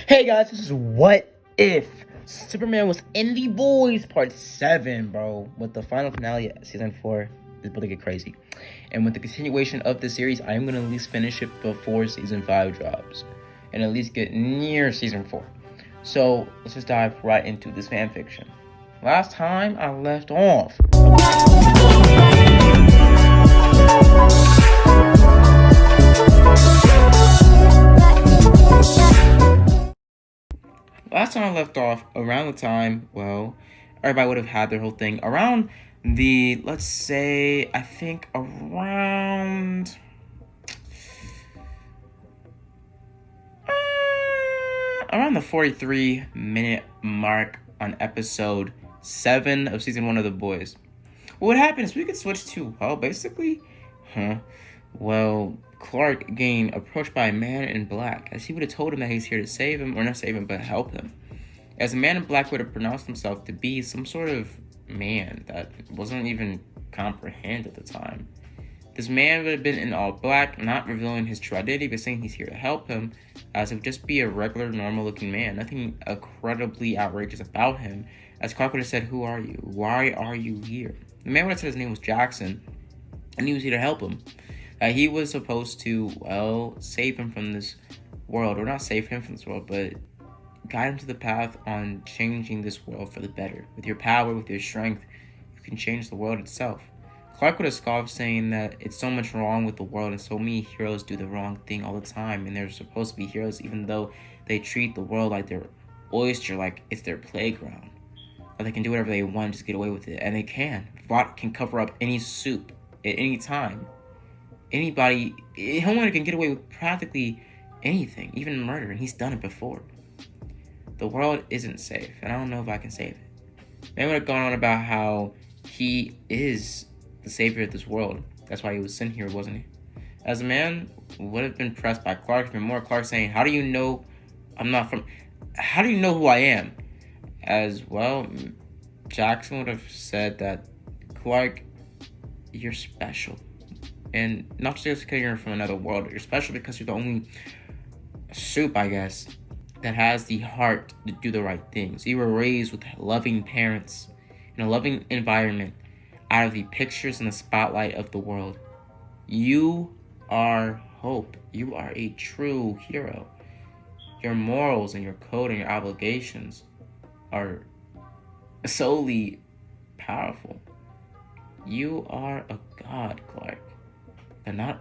Hey guys, this is What If Superman was in The Boys Part 7, bro. With the final finale of Season 4 is about to get crazy. And with the continuation of the series, I am going to at least finish it before Season 5 drops. And at least get near Season 4. So, let's just dive right into this fanfiction. Last time I left off. Last time I left off, around the time, well, everybody would have had their whole thing. Around the, let's say, I think around... around the 43-minute mark on episode 7 of Season 1 of The Boys. What happened is we could switch to, well, basically, Clark getting approached by a man in black, as he would have told him that he's here to save him, or not save him, but help him. As the man in black would have pronounced himself to be some sort of man that wasn't even comprehended at the time. This man would have been in all black, not revealing his true identity, but saying he's here to help him, as it would just be a regular, normal-looking man. Nothing incredibly outrageous about him, as Clark would have said, "Who are you? Why are you here?" The man would have said his name was Jackson, and he was here to help him. He was supposed to, well, save him from this world, or not save him from this world, but guide him to the path on changing this world for the better. With your power, with your strength, you can change the world itself. Clark would have scoffed, saying that it's so much wrong with the world and so many heroes do the wrong thing all the time, and they're supposed to be heroes even though they treat the world like their oyster, like it's their playground. Or they can do whatever they want, just get away with it. And they can. Vought can cover up any soup at any time. Anybody, Homelander can get away with practically anything, even murder, and he's done it before. The world isn't safe, and I don't know if I can save it. Man would have gone on about how he is the savior of this world. That's why he was sent here, wasn't he? As a man would have been pressed by Clark, even more. Clark saying, how do you know who I am? As well, Jackson would have said that, Clark, you're special. And not just because you're from another world, you're special because you're the only soup, I guess, that has the heart to do the right things. You were raised with loving parents in a loving environment, out of the pictures and the spotlight of the world. You are hope. You are a true hero. Your morals and your code and your obligations are solely powerful. You are a god, Clark, and not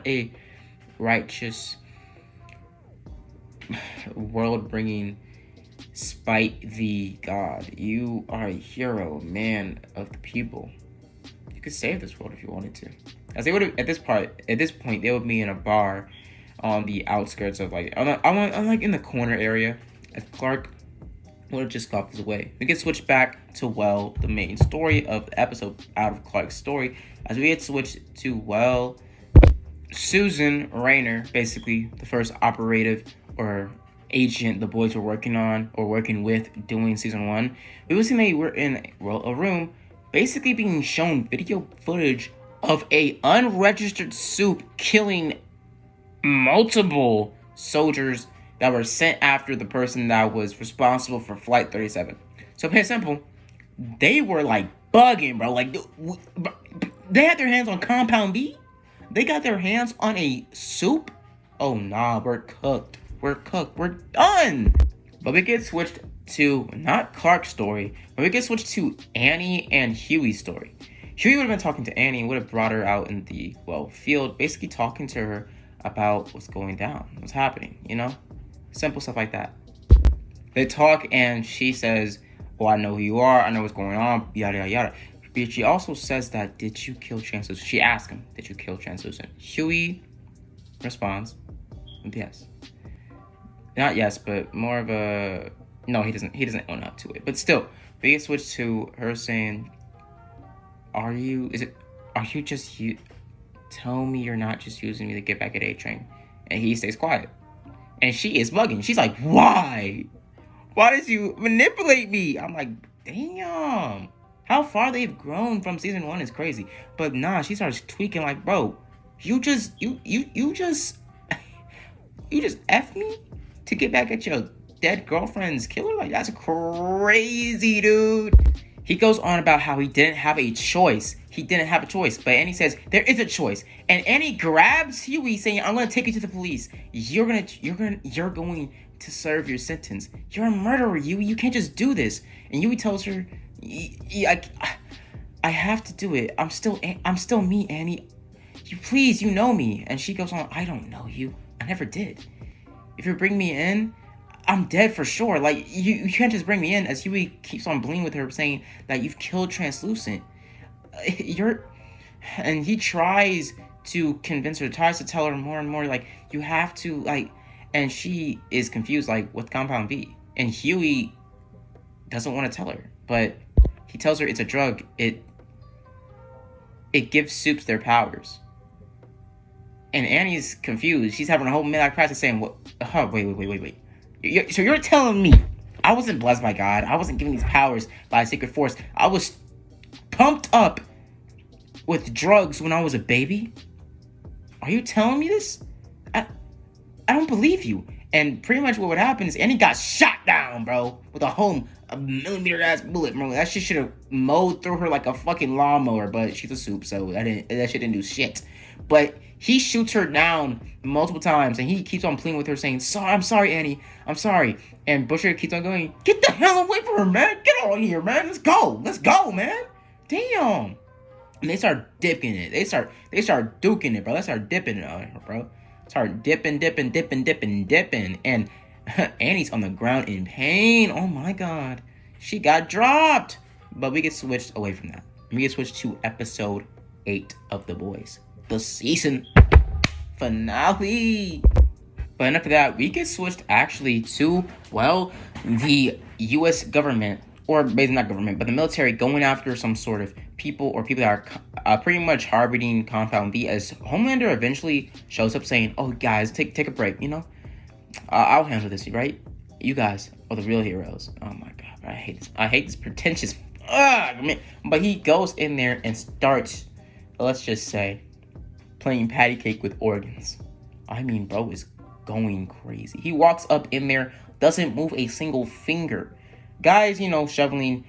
a righteous, world-bringing, spite the god. You are a hero, man of the people. You could save this world if you wanted to. As they would have at this point, they would be in a bar on the outskirts of like in the corner area. As Clark would have just got his way. We get switched back to the main story of the episode out of Clark's story, as we get switched to Susan Rayner, basically the first operative or agent the boys were working with doing season 1. We would see they were in a room basically being shown video footage of a unregistered soup killing multiple soldiers that were sent after the person that was responsible for Flight 37. So plain simple, they were like bugging, bro. Like they had their hands on Compound B. They got their hands on a soup. Oh nah, we're cooked. We're done. But we get switched to not Clark's story, but we get switched to Annie and Huey's story. Huey would have been talking to Annie and would have brought her out in the field, basically talking to her about what's going down, what's happening, simple stuff like that. They talk and she says, "Oh, I know who you are. I know what's going on. Yada yada yada." But she also says that, "Did you kill Translucent?" She asked him, "Did you kill Translucent?" Huey responds with yes. Not yes, but more of a no. He doesn't own up to it. But still, they get switched to her saying, "Are you just you? Tell me you're not just using me to get back at A-Train." And he stays quiet. And she is bugging. She's like, "Why? Why did you manipulate me?" I'm like, damn. How far they've grown from season 1 is crazy. But nah, she starts tweaking like, bro, you just F me? to get back at your dead girlfriend's killer? Like, that's crazy, dude. He goes on about how he didn't have a choice. He didn't have a choice. But Annie says, there is a choice. And Annie grabs Huey saying, I'm going to take you to the police. You're going to serve your sentence. You're a murderer, Huey. You can't just do this. And Huey tells her, I have to do it. I'm still me, Annie. Please, you know me. And she goes on, I don't know you. I never did. If you bring me in, I'm dead for sure. Like, you can't just bring me in. As Huey keeps on bleeding with her, saying that you've killed Translucent. And he tries to convince her, tries to tell her more and more, like, you have to, like, and she is confused, like, with Compound V. And Huey doesn't want to tell her, but he tells her it's a drug. It gives soups their powers. And Annie's confused. She's having a whole midnight crisis saying, "What? Oh, wait. So you're telling me I wasn't blessed by God? I wasn't given these powers by a secret force? I was pumped up with drugs when I was a baby? Are you telling me this? I don't believe you." And pretty much what would happen is Annie got shot down, bro, with a millimeter ass bullet, bro. That shit should have mowed through her like a fucking lawnmower, but she's a soup, so that shit didn't do shit. But he shoots her down multiple times, and he keeps on pleading with her, saying, I'm sorry, Annie. I'm sorry. And Busher keeps on going, get the hell away from her, man. Get on here, man. Let's go, man. Damn. And they start dipping it. They start duking it, bro. They start dipping it on her, bro. Start dipping. And Annie's on the ground in pain. Oh, my God. She got dropped. But we get switched away from that. We get switched to episode 8 of The Boys. The season finale. But enough of that, we get switched actually to, well, the U.S. government, or basically not government, but the military going after some sort of people that are pretty much harboring Compound V, as Homelander eventually shows up saying, oh, guys, take a break, you know? I'll handle this, right? You guys are the real heroes. Oh, my God, I hate this pretentious, man. But he goes in there and starts, let's just say, playing patty cake with organs. I mean, bro is going crazy. He walks up in there, doesn't move a single finger. Guys, you know, shoveling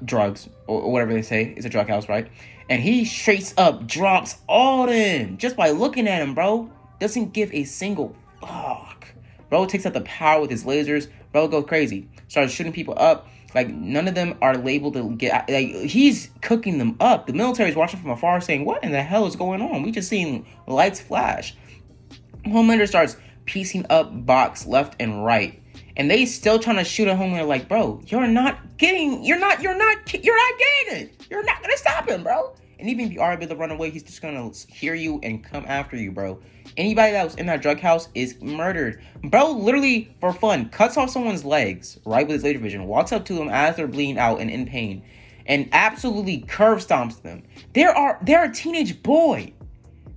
drugs, or whatever they say. It's a drug house, right? And he straight up drops all of them just by looking at him, bro. Doesn't give a single fuck. Bro takes out the power with his lasers. Bro goes crazy. Starts shooting people up. Like, none of them are labeled to get... Like, he's cooking them up. The military's watching from afar saying, what in the hell is going on? We just seen lights flash. Homelander starts piecing up Box left and right. And they still trying to shoot at Homelander like, bro, you're not getting it. You're not going to stop him, bro. And even if you are able to run away, he's just going to hear you and come after you, bro. Anybody that was in that drug house is murdered. Bro, literally, for fun, cuts off someone's legs, right, with his laser vision, walks up to them as they're bleeding out and in pain, and absolutely curve stomps them. They're a teenage boy.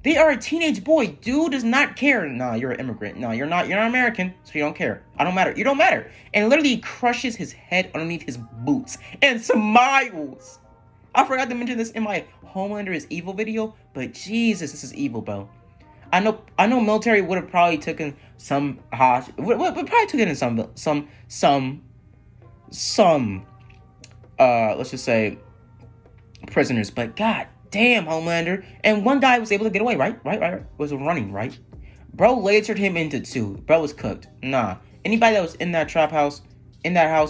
They are a teenage boy. Dude does not care. Nah, you're an immigrant. No, you're not American, so you don't care. I don't matter. You don't matter. And literally crushes his head underneath his boots and smiles. I forgot to mention this in my Homelander is Evil video, but Jesus, this is evil, bro. I know military would have probably taken some let's just say prisoners, but god damn, Homelander. And one guy was able to get away, right? Was running, right? Bro lasered him into 2. Bro was cooked. Nah. Anybody that was in that house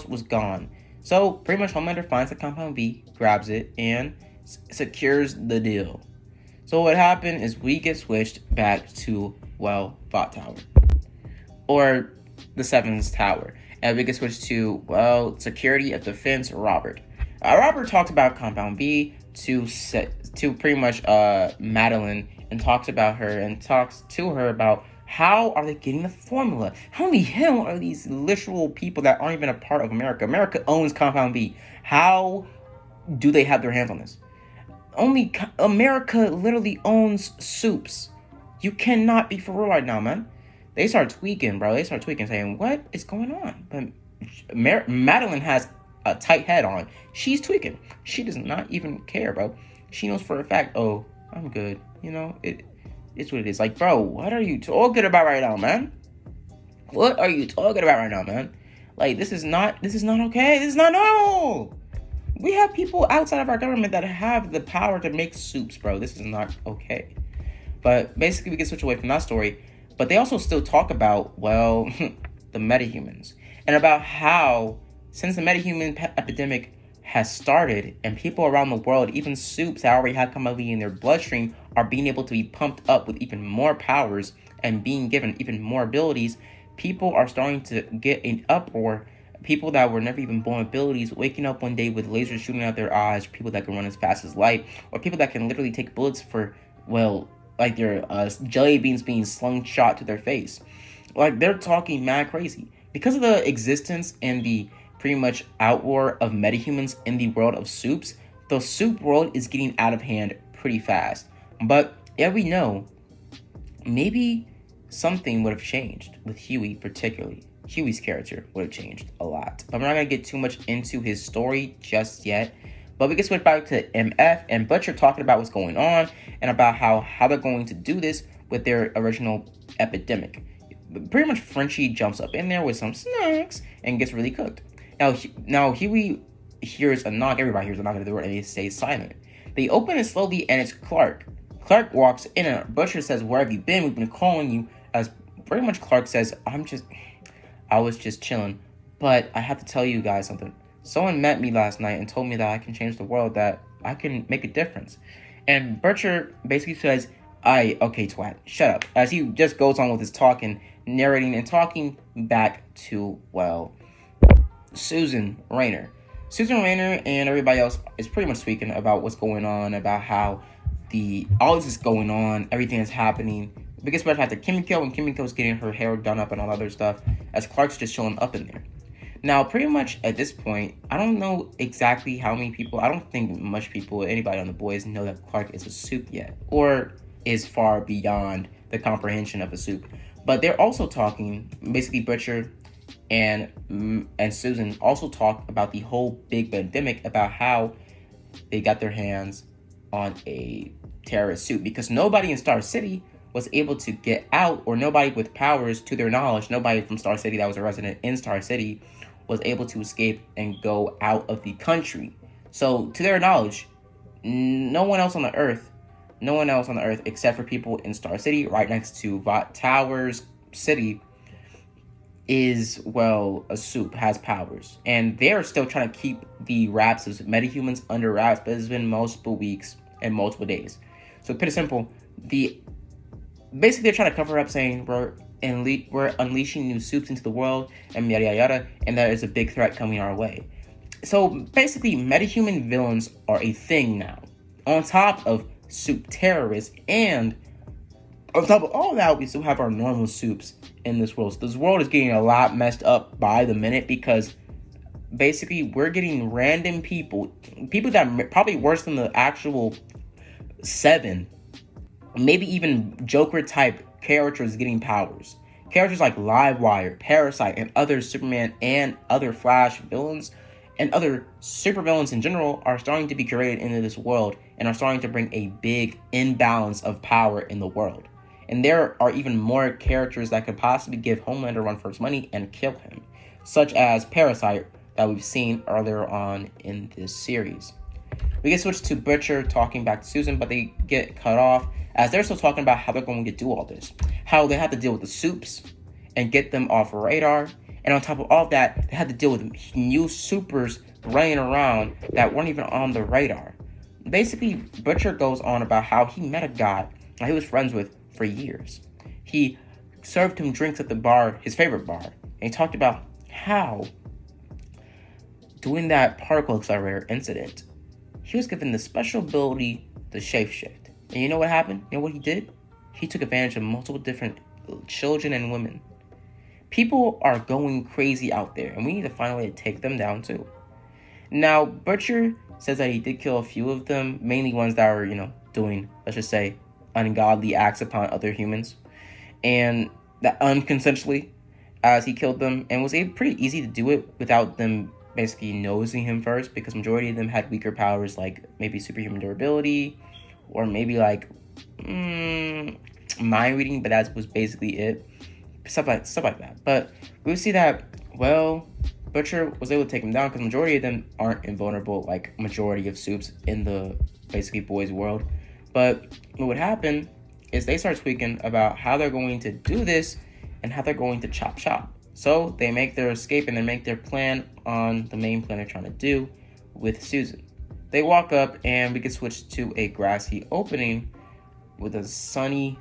was gone. So pretty much Homelander finds the Compound V, grabs it, and secures the deal. So what happened is we get switched back to, well, Vought Tower. Or the Seven's Tower. And we get switched to, well, Security of Defense Robert. Robert talks about Compound V to pretty much Madeline, and talks about her and talks to her about how are they getting the formula? How the hell are these literal people that aren't even a part of America? America owns Compound V. How do they have their hands on this? Only America literally owns soups. You cannot be for real right now, man. They start tweaking, bro. They start tweaking, saying, what is going on? But Madeline has a tight head on. She's tweaking. She does not even care, bro. She knows for a fact, oh, I'm good. You know, it's what it is. Like, bro, what are you talking about right now, man? What are you talking about right now, man? Like, this is not okay. This is not normal. We have people outside of our government that have the power to make soups, bro. This is not okay. But basically, we can switch away from that story. But they also still talk about, well, the metahumans. And about how, since the metahuman epidemic has started, and people around the world, even soups that already have Kamali in their bloodstream, are being able to be pumped up with even more powers and being given even more abilities, people are starting to get an uproar. People that were never even born abilities waking up one day with lasers shooting out their eyes, people that can run as fast as light, or people that can literally take bullets for, well, like their jelly beans being slung shot to their face. Like, they're talking mad crazy. Because of the existence and the pretty much outroar of metahumans in the world of soups, the soup world is getting out of hand pretty fast. But yeah, we know maybe something would have changed with Huey, particularly. Huey's character would have changed a lot. But we're not going to get too much into his story just yet. But we can switch back to MF and Butcher talking about what's going on and about how they're going to do this with their original epidemic. Pretty much Frenchie jumps up in there with some snacks and gets really cooked. Now Huey hears a knock. Everybody hears a knock at the door and they stay silent. They open it slowly and it's Clark. Clark walks in and Butcher says, "Where have you been? We've been calling you." As pretty much Clark says, I was just chilling. But I have to tell you guys something. Someone met me last night and told me that I can change the world, that I can make a difference. And Butcher basically says, okay, twat, shut up. As he just goes on with his talking, narrating and talking back to, well, Susan Raynor. Susan Raynor and everybody else is pretty much speaking about what's going on, about how all this is going on, everything is happening. We get especially after Kimiko, and Kimiko's getting her hair done up and all other stuff, as Clark's just chilling up in there. Now, pretty much at this point, I don't know exactly how many people, I don't think much people, anybody on the boys, know that Clark is a soup yet, or is far beyond the comprehension of a soup. But they're also talking, basically Butcher and Susan also talk about the whole big pandemic, about how they got their hands on a terrorist soup, because nobody in Star City was able to get out, or nobody with powers, to their knowledge, nobody from Star City that was a resident in Star City was able to escape and go out of the country. So, to their knowledge, no one else on the earth, except for people in Star City, right next to Vought Towers City, is, well, a soup, has powers. And they're still trying to keep the wraps of metahumans under wraps, but it's been multiple weeks and multiple days. So, pretty simple, basically they're trying to cover up, saying we're unleashing new soups into the world, and yada yada yada, and there is a big threat coming our way. So basically, metahuman villains are a thing now. On top of soup terrorists, and on top of all that, we still have our normal soups in this world. So this world is getting a lot messed up by the minute, because basically we're getting random people that probably worse than the actual 7, maybe even Joker type characters getting powers. Characters like Livewire, Parasite, and other Superman and other Flash villains and other supervillains in general are starting to be created into this world and are starting to bring a big imbalance of power in the world. And there are even more characters that could possibly give Homelander a run for his money and kill him, such as Parasite that we've seen earlier on in this series. We get switched to Butcher talking back to Susan, but they get cut off as they're still talking about how they're going to do all this. How they have to deal with the soups and get them off radar. And on top of all that, they had to deal with new supers running around that weren't even on the radar. Basically, Butcher goes on about how he met a guy that he was friends with for years. He served him drinks at the bar, his favorite bar. And he talked about how, doing that particle accelerator incident, he was given the special ability to shapeshift. And you know what happened? You know what he did? He took advantage of multiple different children and women. People are going crazy out there, and we need to find a way to take them down too. Now, Butcher says that he did kill a few of them, mainly ones that were, doing, let's just say, ungodly acts upon other humans, and that unconsensually, as he killed them, and was pretty easy to do it without them basically nosing him first, because majority of them had weaker powers, like maybe superhuman durability, or maybe like mind reading, but that was basically it. stuff like that. But we see that, well, Butcher was able to take him down because majority of them aren't invulnerable like majority of soups in the basically boys world. But what would happen is they start tweaking about how they're going to do this and how they're going to chop. So they make their escape and they make their plan on the main plan they're trying to do with Susan. They walk up and we can switch to a grassy opening with a sunny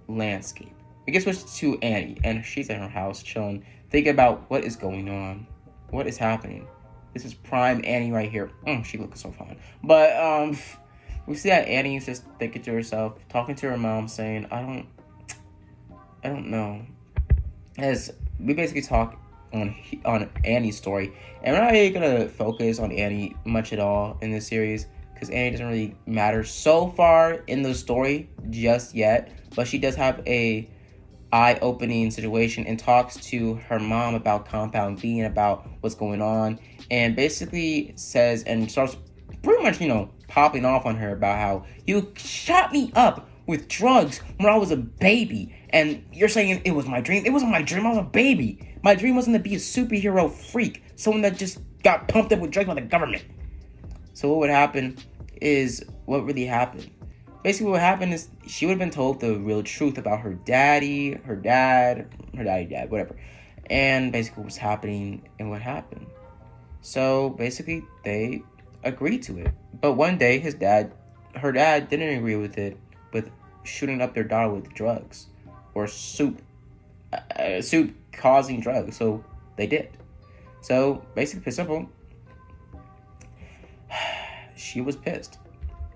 landscape. We can switch to Annie, and she's in her house chilling, thinking about what is going on, what is happening. This is prime Annie right here. She looks so fine. But we see that Annie's just thinking to herself, talking to her mom, saying, I don't know. As we basically talk on Annie's story, and we're not really gonna focus on Annie much at all in this series because Annie doesn't really matter so far in the story just yet. But she does have a eye-opening situation and talks to her mom about Compound B and about what's going on, and basically says and starts pretty much, popping off on her about how you shot me up with drugs when I was a baby, and you're saying it was my dream. It wasn't my dream. I was a baby. My dream wasn't to be a superhero freak, someone that just got pumped up with drugs by the government. So what would happen is what really happened. Basically what happened is she would have been told the real truth about her daddy, whatever. And basically what was happening and what happened. So basically they agreed to it. But one day her dad didn't agree with it, with shooting up their daughter with drugs. Or soup causing drugs. So they did. So basically pretty simple. She was pissed.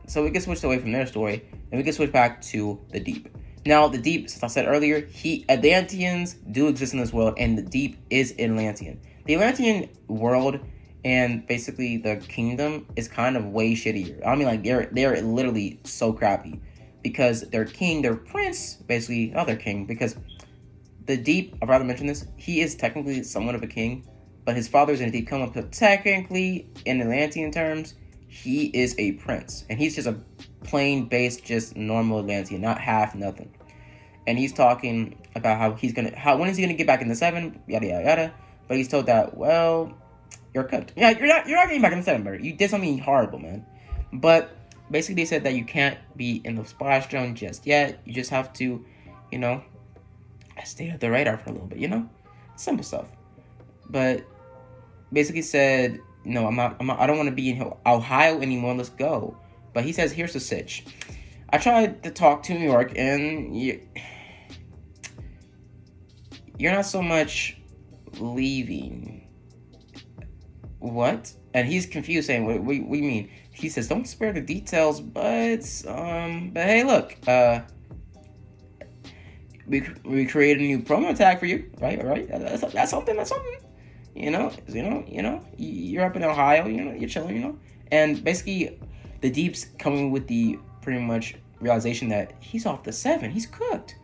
So we get switched away from their story, and we get switched back to the Deep. Now, the Deep, since I said earlier, Atlanteans do exist in this world, and the Deep is Atlantean. The Atlantean world and basically the kingdom is kind of way shittier. I mean, like, they're literally so crappy. Because their king, their prince, basically, not their king, because the Deep, I'd rather mention this, he is technically somewhat of a king, but his father's in the Deep come up to technically, in Atlantean terms, he is a prince, and he's just a plain based, just normal Atlantean, not half nothing. And he's talking about when is he gonna get back in the 7, yada yada yada. But he's told that, well, you're cooked. Yeah, you're not getting back in the 7, bro. You did something horrible, man. But basically, they said that you can't be in the splash zone just yet. You just have to, stay at the radar for a little bit. Simple stuff. But basically said, no, I don't want to be in Ohio anymore. Let's go. But he says, here's the sitch. I tried to talk to New York, and you're not so much leaving. What? And he's confused, saying, what do you mean? He says, don't spare the details, but hey, look, we created a new promo tag for you, right? That's something. You're up in Ohio, you're chilling, and basically the Deep's coming with the pretty much realization that he's off the 7, he's cooked.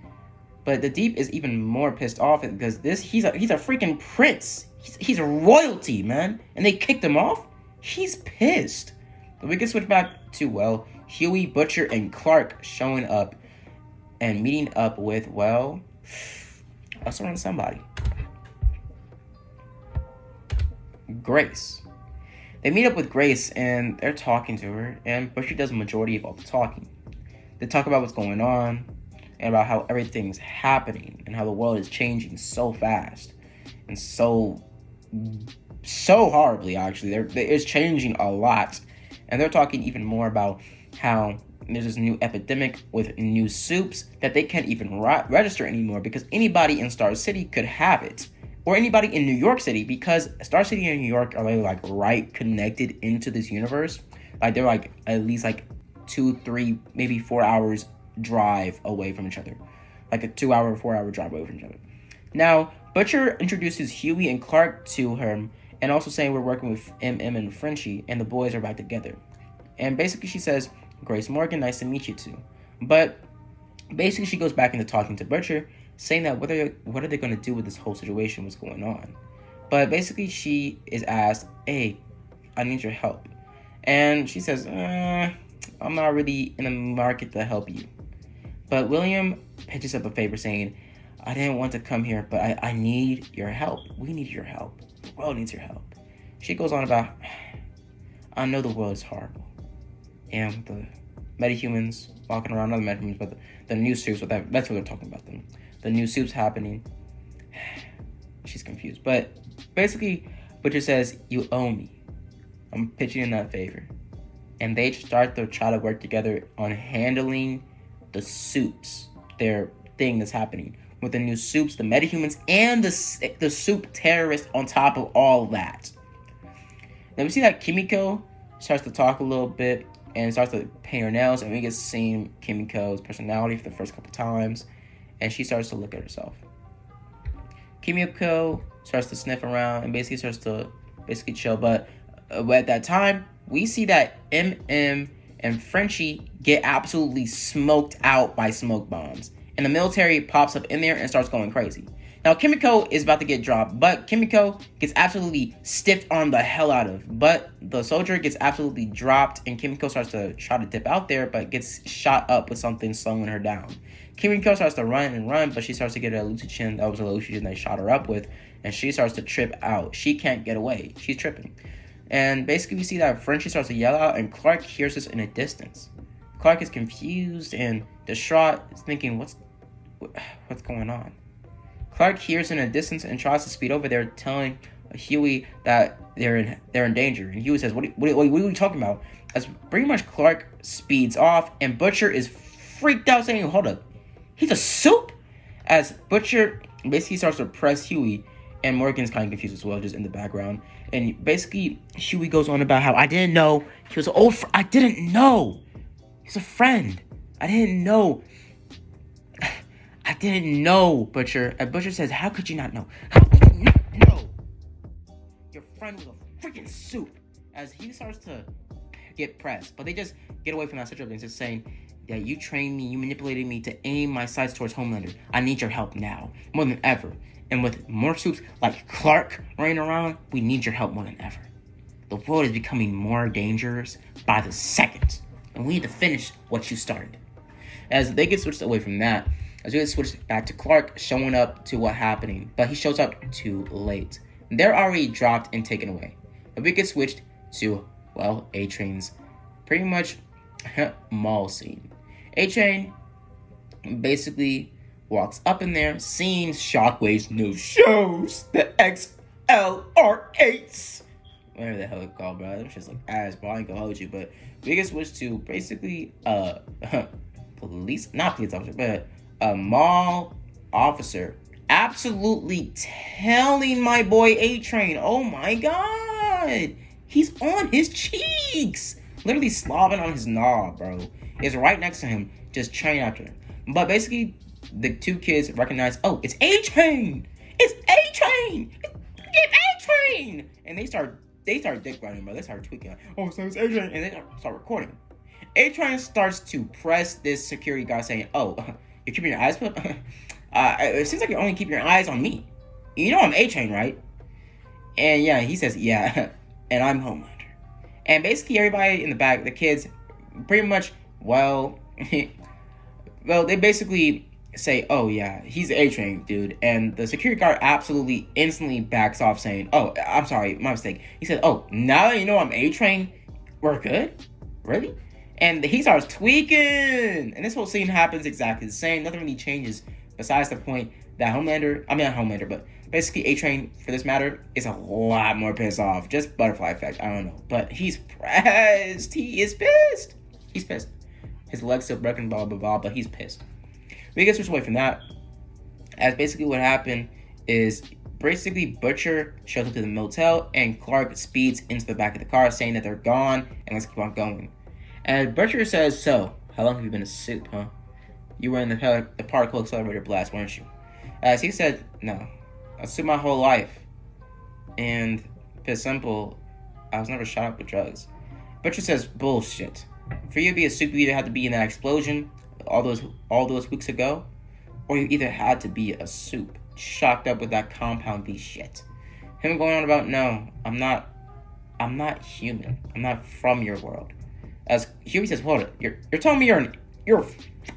But the Deep is even more pissed off because he's a freaking prince, he's a royalty, man, and they kicked him off. He's pissed. But we can switch back to, well, Huey, Butcher, and Clark showing up and meeting up with, well, a certain somebody. Grace. They meet up with Grace and they're talking to her, and Butcher does the majority of all the talking. They talk about what's going on and about how everything's happening and how the world is changing so fast and so horribly, actually. It's changing a lot. And they're talking even more about how there's this new epidemic with new soups that they can't even register anymore because anybody in Star City could have it. Or anybody in New York City, because Star City and New York are like right connected into this universe. Like they're like at least like 2, 3, maybe 4 hours drive away from each other. Like a 2-hour, 4-hour drive away from each other. Now, Butcher introduces Huey and Clark to her, and also saying we're working with MM and Frenchie, and the boys are back together. And basically she says, Grace Morgan, nice to meet you too. But basically she goes back into talking to Butcher, saying that what are they going to do with this whole situation, what's going on. But basically she is asked, hey, I need your help. And she says, I'm not really in the market to help you. But William pitches up a favor saying, I didn't want to come here, but I need your help. We need your help. The world needs your help. She goes on about, I know the world is horrible. And the metahumans walking around, not the metahumans, but the new suits, that's what they're talking about them. The new suits happening. She's confused. But basically, Butcher says, you owe me. I'm pitching in that favor. And they start to try to work together on handling the soups, their thing that's happening. With the new soups, the metahumans, and the soup terrorists on top of all that. Then we see that Kimiko starts to talk a little bit and starts to paint her nails, and we get to see Kimiko's personality for the first couple times, and she starts to look at herself. Kimiko starts to sniff around and basically starts to chill, but at that time, we see that MM and Frenchie get absolutely smoked out by smoke bombs. And the military pops up in there and starts going crazy. Now, Kimiko is about to get dropped, but Kimiko gets absolutely stiff-armed the hell out of. But the soldier gets absolutely dropped, and Kimiko starts to try to dip out there, but gets shot up with something slowing her down. Kimiko starts to run, but she starts to get a hallucinogen. That was a hallucinogen they shot her up with, and she starts to trip out. She can't get away. She's tripping. And basically, we see that Frenchie starts to yell out, and Clark hears this in a distance. Clark is confused and distraught, thinking, what's going on? Clark hears in a distance and tries to speed over there, telling Huey that they're in danger. And Huey says, what are you talking about? As pretty much Clark speeds off, and Butcher is freaked out, saying, hold up, he's a soup? As Butcher basically starts to press Huey, and Morgan's kind of confused as well, just in the background. And basically, Huey goes on about how I didn't know he was an old friend. I didn't know. He's a friend. I didn't know. I didn't know, Butcher. And Butcher says, how could you not know? How could you not know? Your friend was a freaking soup. As he starts to get pressed. But they just get away from that situation, just saying, yeah, you trained me, you manipulated me to aim my sights towards Homelander. I need your help now, more than ever. And with more soups like Clark running around, we need your help more than ever. The world is becoming more dangerous by the second. And we need to finish what you started. As they get switched away from that, as we get switched back to Clark showing up to what's happening. But he shows up too late. They're already dropped and taken away. And we get switched to, well, A-Train's pretty much mall scene. A-Train basically walks up in there, seeing Shockwave's new shows, the XLR8s. Whatever the hell it's called, bro. Them shit's like ass, bro. I ain't gonna hold you. But we get switched to basically not police officer, but a mall officer absolutely telling my boy A-Train, oh my god, he's on his cheeks. Literally slobbing on his knob, bro. Is right next to him, just training after him. But basically, the two kids recognize, oh, it's A-Train! It's A-Train! It's A-Train! And they start dick riding, bro. They start tweaking. Oh, so it's A-Train. And they start recording. A-Train starts to press this security guy, saying, oh, you're keeping your eyes put? It seems like you're only keeping your eyes on me. You know I'm A-Train, right? And yeah, he says, yeah, and I'm Homelander. And basically everybody in the back, the kids, pretty much, well, they basically say, oh yeah, he's A-Train, dude. And the security guard absolutely instantly backs off, saying, oh, I'm sorry, my mistake. He said, oh, now that you know I'm A-Train, we're good? Really? And he starts tweaking. And this whole scene happens exactly the same. Nothing really changes besides the point that not Homelander, but basically A-Train, for this matter, is a lot more pissed off. Just butterfly effect, I don't know. But he's pressed. He is pissed. He's pissed. His leg's still broken, blah, blah, blah, but he's pissed. We get switched away from that. As basically what happened is basically Butcher shows up to the motel and Clark speeds into the back of the car saying that they're gone and let's keep on going. And Butcher says, so, how long have you been a soup, huh? You were in the particle accelerator blast, weren't you? As he said, no, I soup my whole life. And it's simple, I was never shot up with drugs. Butcher says, bullshit. For you to be a soup, you either had to be in that explosion all those weeks ago, or you either had to be a soup, shocked up with that compound B shit. Him going on about, no, I'm not human. I'm not from your world. As Huey says, hold it, you're telling me you're an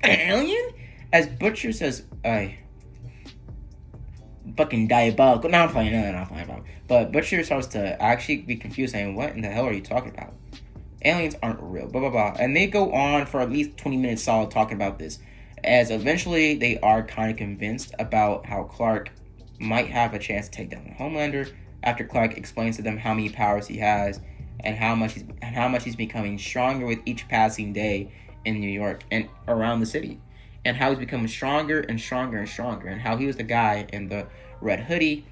alien? As Butcher says, fucking diabolical. No, I'm playing. No, I'm playing. But Butcher starts to actually be confused, saying, "What in the hell are you talking about? Aliens aren't real." Blah blah blah. And they go on for at least 20 minutes solid talking about this, as eventually they are kind of convinced about how Clark might have a chance to take down the Homelander. After Clark explains to them how many powers he has, and how much he's becoming stronger with each passing day in New York and around the city, and how he's becoming stronger and stronger and stronger, and how he was the guy in the red hoodie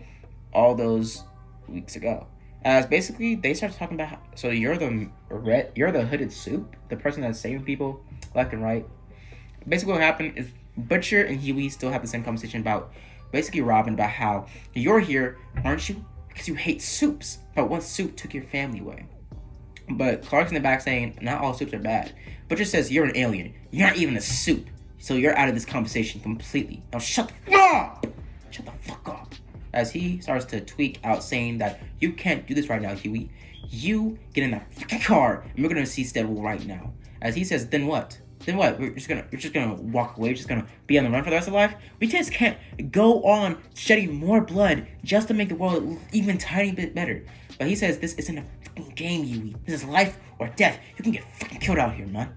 all those weeks ago. As basically they start talking about, so you're the hooded soup, the person that's saving people left and right. Basically, what happened is Butcher and Huey still have the same conversation about basically Robin, about how you're here, aren't you? Because you hate soups. But one soup took your family away. But Clark's in the back saying, not all soups are bad. Butcher says, you're an alien. You're not even a soup. So you're out of this conversation completely. Now shut the fuck up! Shut the fuck up. As he starts to tweak out, saying that you can't do this right now, Huey. You get in that fucking car, and we're gonna see Deadpool right now. As he says, then what? Then what? We're just gonna walk away. We're just gonna be on the run for the rest of life. We just can't go on shedding more blood just to make the world even tiny bit better. But he says this isn't a fucking game, Huey. This is life or death. You can get fucking killed out here, man.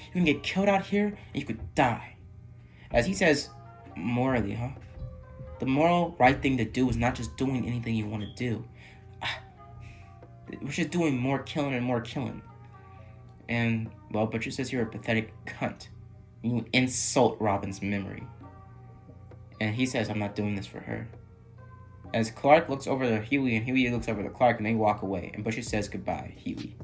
You can get killed out here, and you could die. As he says, morally, huh? The moral right thing to do is not just doing anything you want to do. We're just doing more killing and more killing. And, well, Butcher says you're a pathetic cunt. You insult Robin's memory. And he says, I'm not doing this for her. As Clark looks over to Huey, and Huey looks over to Clark, and they walk away. And Butcher says, goodbye, Huey.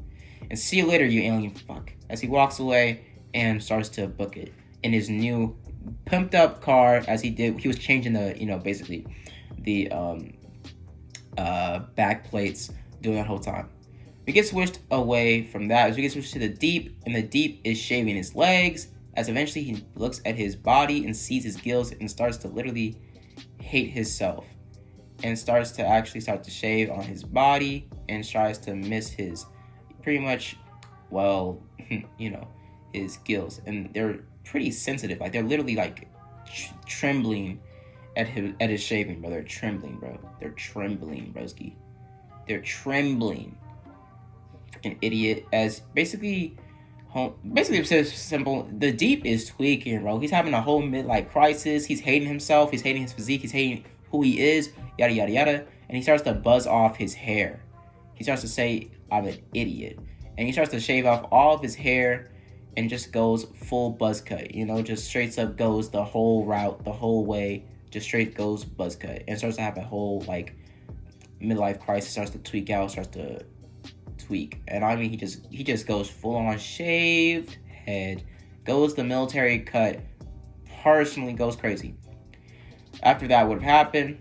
And see you later, you alien fuck. As he walks away and starts to book it in his new pumped up car, as he was changing the, basically the back plates doing that whole time. We get switched away from that as we get switched to the Deep, and the Deep is shaving his legs, as eventually he looks at his body and sees his gills and starts to literally hate himself, and starts to shave on his body and tries to miss his pretty much, his gills, and they're pretty sensitive. Like, they're literally like trembling at his shaving, bro. They're trembling, bro. They're trembling, broski. They're trembling. Freaking idiot. As basically it's simple. The Deep is tweaking, bro. He's having a whole midlife crisis. He's hating himself. He's hating his physique. He's hating who he is. Yada yada yada. And he starts to buzz off his hair. He starts to say, "I'm an idiot," and he starts to shave off all of his hair and just goes full buzz cut. Just straight up goes the whole route, the whole way. Just straight goes buzz cut, and starts to have a whole midlife crisis. Starts to tweak out. Starts to tweak, and I mean he just goes full on shaved head, goes the military cut, personally goes crazy. After that would have happened,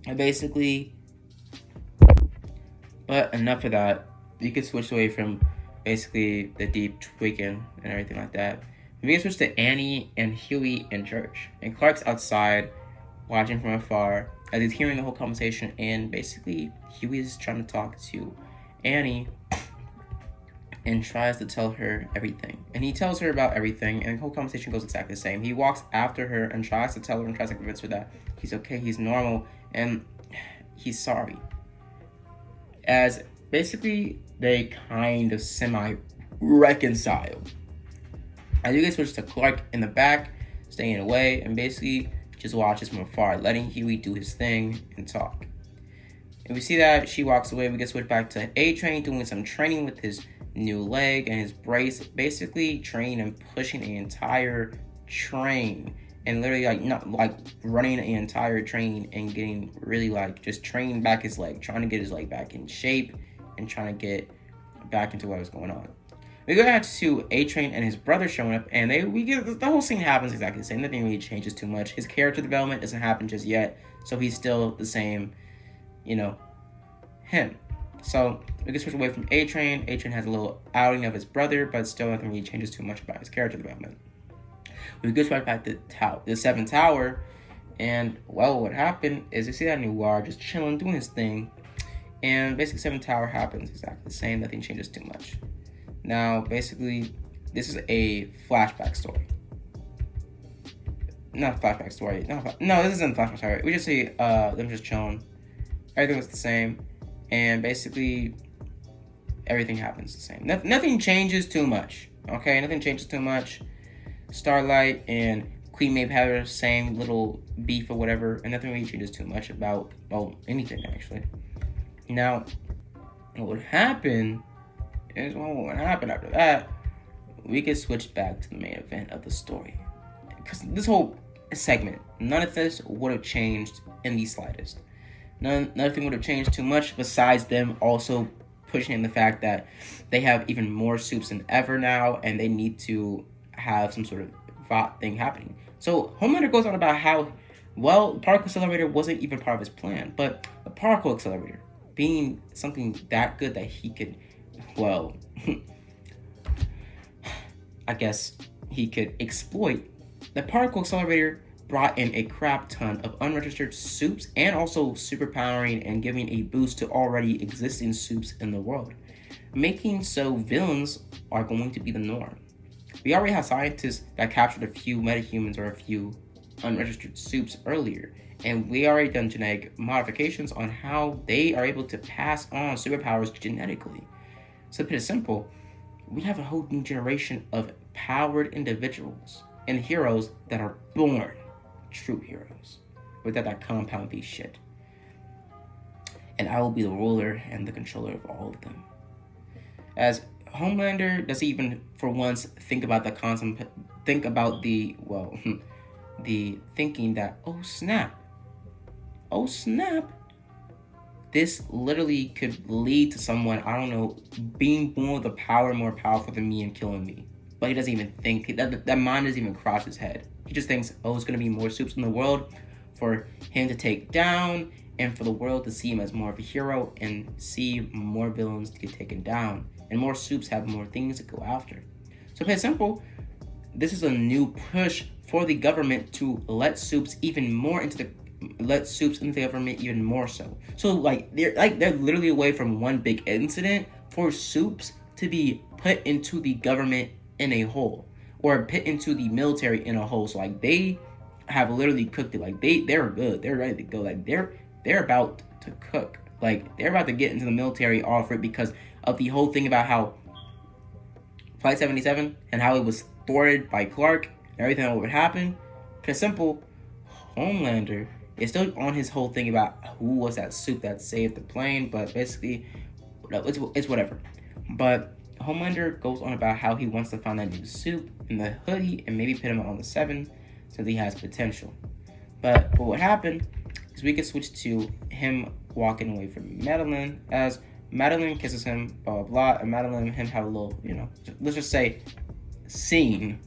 and basically, but enough of that. You could switch away from basically the Deep tweaking and everything like that. We can switch to Annie and Huey in church, and Clark's outside watching from afar as he's hearing the whole conversation, and basically Huey is trying to talk to Annie and tries to tell her everything, and he tells her about everything, and the whole conversation goes exactly the same. He walks after her and tries to tell her and tries to convince her that he's okay, he's normal, and he's sorry. As basically they kind of semi-reconcile. As you guys switch to Clark in the back, staying away, and basically just watches from afar, letting Huey do his thing and talk. And we see that she walks away. We get switched back to A-Train doing some training with his new leg and his brace, basically training and pushing the entire train, and literally not running the entire train and getting really just training back his leg, trying to get his leg back in shape and trying to get back into what was going on. We go back to A-Train and his brother showing up, and the whole scene happens exactly the same. Nothing really changes too much. His character development doesn't happen just yet, so he's still the same, him. So we can switch away from A-Train. A-Train has a little outing of his brother, but still nothing really changes too much about his character development. We go right back to the 7th Tower, and what happened is you see that Noir just chilling, doing his thing, and basically 7th Tower happens exactly the same. Nothing changes too much. Now, basically, this is a flashback story. not flashback story. No, this isn't a flashback story. We just see them just chilling. Everything was the same, and basically everything happens the same. Nothing changes too much. Okay, nothing changes too much. Starlight and Queen Maeve have the same little beef or whatever, and nothing really changes too much about anything actually. Now, what would happen is what would happen after that. We could switch back to the main event of the story, because this whole segment, none of this would have changed in the slightest. Nothing would have changed too much besides them also pushing in the fact that they have even more soups than ever now, and they need to have some sort of VOT thing happening. So Homelander goes on about how, well, the particle accelerator wasn't even part of his plan, but the particle accelerator being something that good that he could, well, I guess he could exploit. The particle accelerator brought in a crap ton of unregistered soups and also superpowering and giving a boost to already existing soups in the world, making so villains are going to be the norm. We already have scientists that captured a few metahumans or a few unregistered soups earlier, and we already done genetic modifications on how they are able to pass on superpowers genetically. So to put it simple, we have a whole new generation of powered individuals and heroes that are born true heroes without that compound V shit. And I will be the ruler and the controller of all of them. As Homelander doesn't even for once think about the concept, think about the thinking that, oh snap, this literally could lead to someone, I don't know, being born with a power more powerful than me and killing me. But he doesn't even think, that mind doesn't even cross his head. He just thinks, oh, it's going to be more soups in the world for him to take down and for the world to see him as more of a hero and see more villains to get taken down. And more soups have more things to go after. So to put it simple, this is a new push for the government to let soups into the government even more so. So they're literally away from one big incident for soups to be put into the government in a whole, or put into the military in a whole. So they have literally cooked it. They're good. They're ready to go. They're about to cook. They're about to get into the military all for it because of the whole thing about how Flight 77 and how it was thwarted by Clark and everything that would happen. Because simple, Homelander is still on his whole thing about who was that soup that saved the plane, but basically, it's whatever. But Homelander goes on about how he wants to find that new soup in the hoodie and maybe put him on the 7 since he has potential. But what happened is we could switch to him walking away from Madeline as Madeline kisses him, blah, blah, blah, and Madeline and him have a little, let's just say, scene.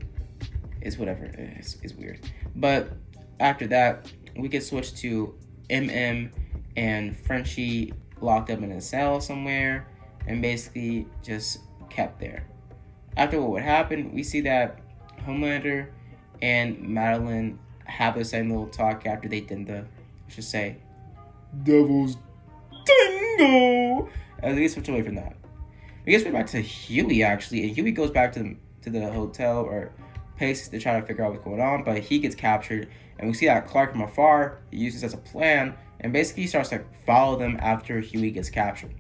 It's whatever. It's weird. But after that, we could switch to MM and Frenchie locked up in a cell somewhere and basically just kept there. After what would happen, we see that Homelander and Madeline have the same little talk after they did the, let's just say, Devil's Dingo. As we switch away from that, we get switch back to Huey actually, and Huey goes back to the hotel or place to try to figure out what's going on, but he gets captured, and we see that Clark from afar uses this as a plan, and basically starts to follow them after Huey gets captured.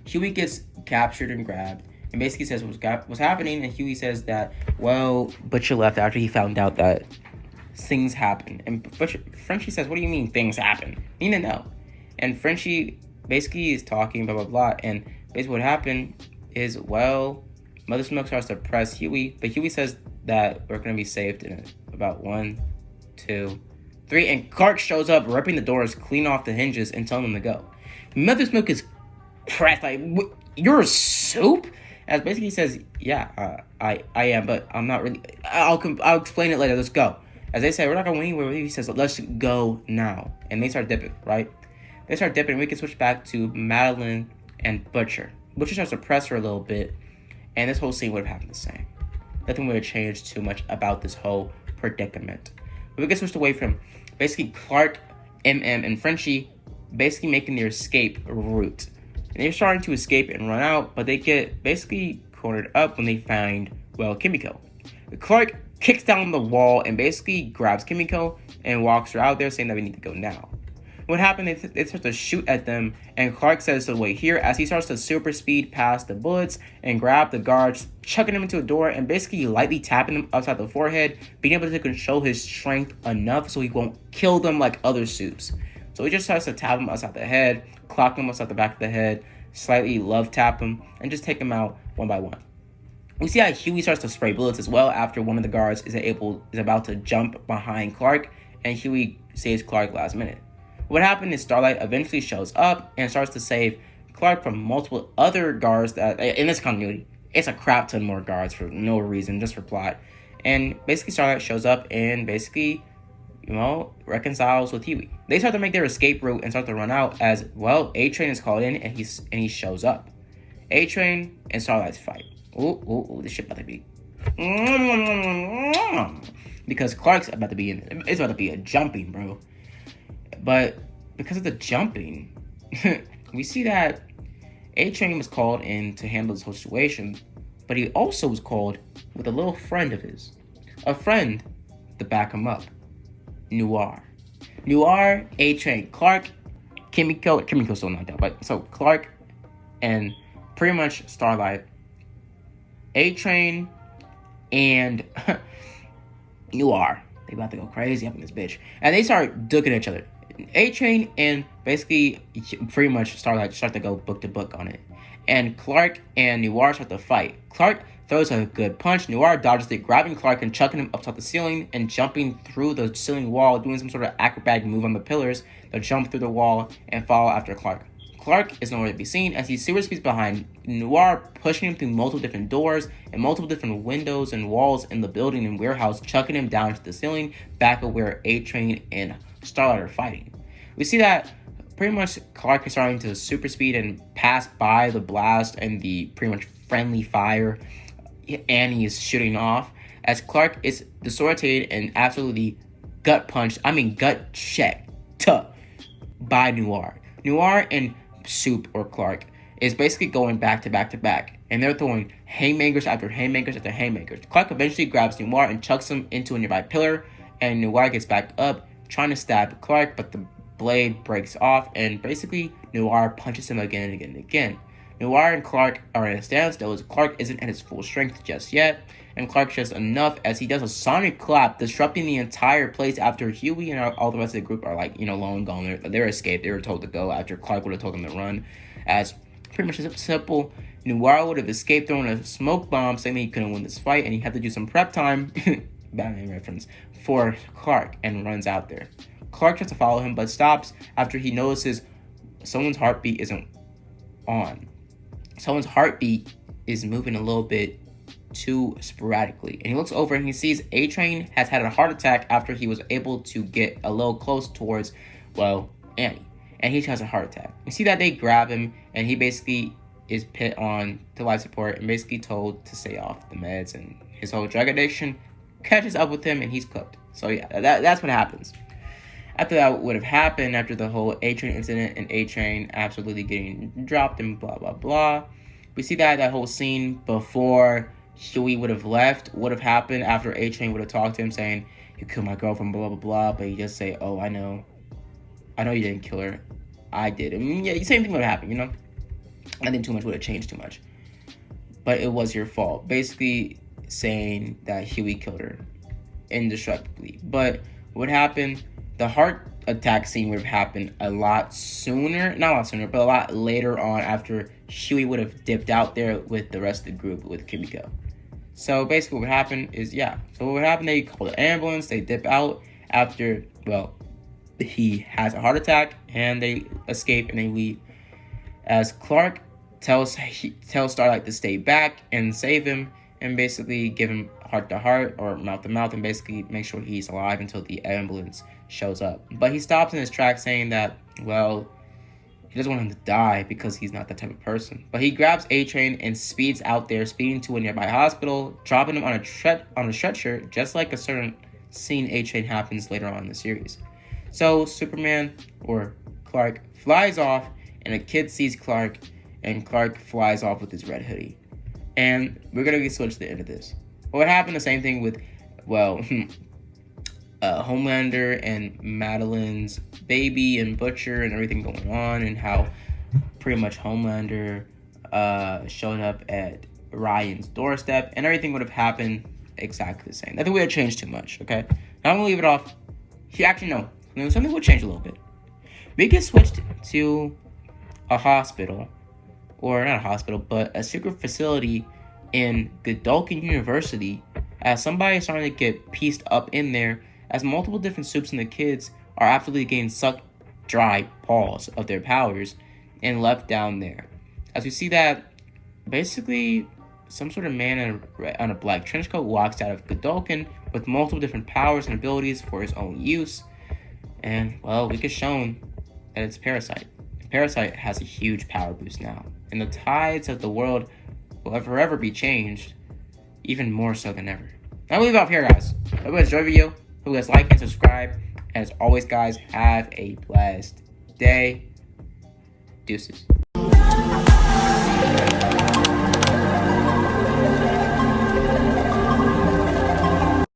Huey gets captured and grabbed, and basically says what's happening, and Huey says that, well, Butcher left after he found out that things happen, and Frenchie says, what do you mean things happen? You need to know. And Frenchie basically is talking, blah, blah, blah, and basically what happened is, well, Mother Smoke starts to press Huey, but Huey says that we're going to be saved in about 1, 2, 3, and Clark shows up, ripping the doors clean off the hinges and telling them to go. Mother Smoke is pressed, you're a soup? As basically says, yeah, I am, but I'm not really, I'll explain it later, let's go. As they say, we're not going anywhere, he says, let's go now. And they start dipping, right? They start dipping, and we can switch back to Madeline and Butcher. Butcher starts to press her a little bit, and this whole scene would have happened the same. Nothing would have changed too much about this whole predicament. But we get switched away from basically Clark, MM, and Frenchie basically making their escape route. And they're starting to escape and run out, but they get basically cornered up when they find, well, Kimiko. Clark kicks down the wall and basically grabs Kimiko and walks her out there, saying that we need to go now. What happened, they start to shoot at them, and Clark says to wait here as he starts to super speed past the bullets and grab the guards, chucking him into a door and basically lightly tapping him upside the forehead, being able to control his strength enough so he won't kill them like other supes. So he just starts to tap him upside the head, clock him upside the back of the head, slightly love tap him, and just take him out one by one. We see how Huey starts to spray bullets as well after one of the guards is about to jump behind Clark, and Huey saves Clark last minute. What happened is Starlight eventually shows up and starts to save Clark from multiple other guards that, in this continuity, it's a crap ton more guards for no reason, just for plot. And basically Starlight shows up and basically, reconciles with Huey. They start to make their escape route and start to run out as, well, A-Train is called in and he shows up. A-Train and Starlight's fight. Ooh, this shit about to be... Because Clark's about to be in... It's about to be a jumping, bro. But because of the jumping, we see that A-Train was called in to handle this whole situation, but he also was called with a little friend of his. A friend to back him up. Noir, A-Train, Clark, Kimiko's still knocked out, but so Clark and pretty much Starlight, A-Train, and Noir. They about to go crazy up in this bitch. And they start duking each other. A-Train and basically pretty much Starlight start to go book to book on it. And Clark and Noir start to fight. Clark throws a good punch. Noir dodges it, grabbing Clark and chucking him up top the ceiling and jumping through the ceiling wall, doing some sort of acrobatic move on the pillars to jump through the wall and follow after Clark. Clark is nowhere to be seen as he super speeds behind Noir, pushing him through multiple different doors and multiple different windows and walls in the building and warehouse, chucking him down to the ceiling, back of where A-Train and Starlight are fighting. We see that pretty much Clark is starting to super speed and pass by the blast and the pretty much friendly fire Annie is shooting off as Clark is disorientated and absolutely gut checked by Noir. Noir and Soup or Clark is basically going back to back, and they're throwing haymakers after haymakers after haymakers. Clark eventually grabs Noir and chucks him into a nearby pillar, and Noir gets back up, trying to stab Clark, but the blade breaks off, and basically Noir punches him again and again and again. Noir and Clark are in a standstill as Clark isn't at his full strength just yet, and Clark just enough as he does a sonic clap, disrupting the entire place after Huey and all the rest of the group are low and gone. They're escaped. They were told to go after Clark would have told them to run. As pretty much simple, Noir would have escaped throwing a smoke bomb, saying that he couldn't win this fight, and he had to do some prep time, Batman reference, for Clark, and runs out there. Clark tries to follow him, but stops after he notices someone's heartbeat isn't on. Someone's heartbeat is moving a little bit too sporadically. And he looks over and he sees A-Train has had a heart attack after he was able to get a little close towards, Annie. And he has a heart attack. You see that they grab him and he basically is put on to life support and basically told to stay off the meds, and his whole drug addiction catches up with him and he's cooked. So yeah, that's what happens. After that would have happened, after the whole A-Train incident and A-Train absolutely getting dropped and blah, blah, blah, we see that whole scene before Huey would have left would have happened after A-Train would have talked to him saying, "You killed my girlfriend, blah, blah, blah," but he just say, "Oh, I know you didn't kill her. I did." And yeah, the same thing would have happened, I think too much would have changed too much. But it was your fault. Basically saying that Huey killed her indestructibly. But what happened... The heart attack scene would have happened a lot sooner, not a lot sooner, but a lot later on after Huey would have dipped out there with the rest of the group with Kimiko. So basically what happened is, so what happened, they call the ambulance, they dip out after, he has a heart attack, and they escape and they leave. As Clark tells Starlight to stay back and save him, and basically give him heart to heart or mouth to mouth, and basically make sure he's alive until the ambulance shows up. But he stops in his tracks saying that, he doesn't want him to die because he's not that type of person. But he grabs A-Train and speeds out there, speeding to a nearby hospital, dropping him on a stretcher, just like a certain scene A-Train happens later on in the series. So Superman, or Clark, flies off, and a kid sees Clark, and Clark flies off with his red hoodie. And we're going to get switched to the end of this. What happened, the same thing with well, Homelander and Madeline's baby and Butcher and everything going on, and how pretty much Homelander showed up at Ryan's doorstep, and everything would have happened exactly the same. Nothing would have changed too much, okay? Now I'm going to leave it off. Actually, no. Something would change a little bit. We get switched to a hospital, or not a hospital, but a secret facility in Godolphin University, as somebody is starting to get pieced up in there, as multiple different soups and the kids are absolutely getting sucked dry paws of their powers and left down there. As we see that, basically, some sort of man on a black trench coat walks out of Godolphin with multiple different powers and abilities for his own use. And, well, we get shown that it's Parasite. Parasite has a huge power boost now, and the tides of the world will forever be changed, even more so than ever. Now we leave it off here, guys. Hope you guys enjoyed the video. Hope you guys like and subscribe. And as always, guys, have a blessed day. Deuces.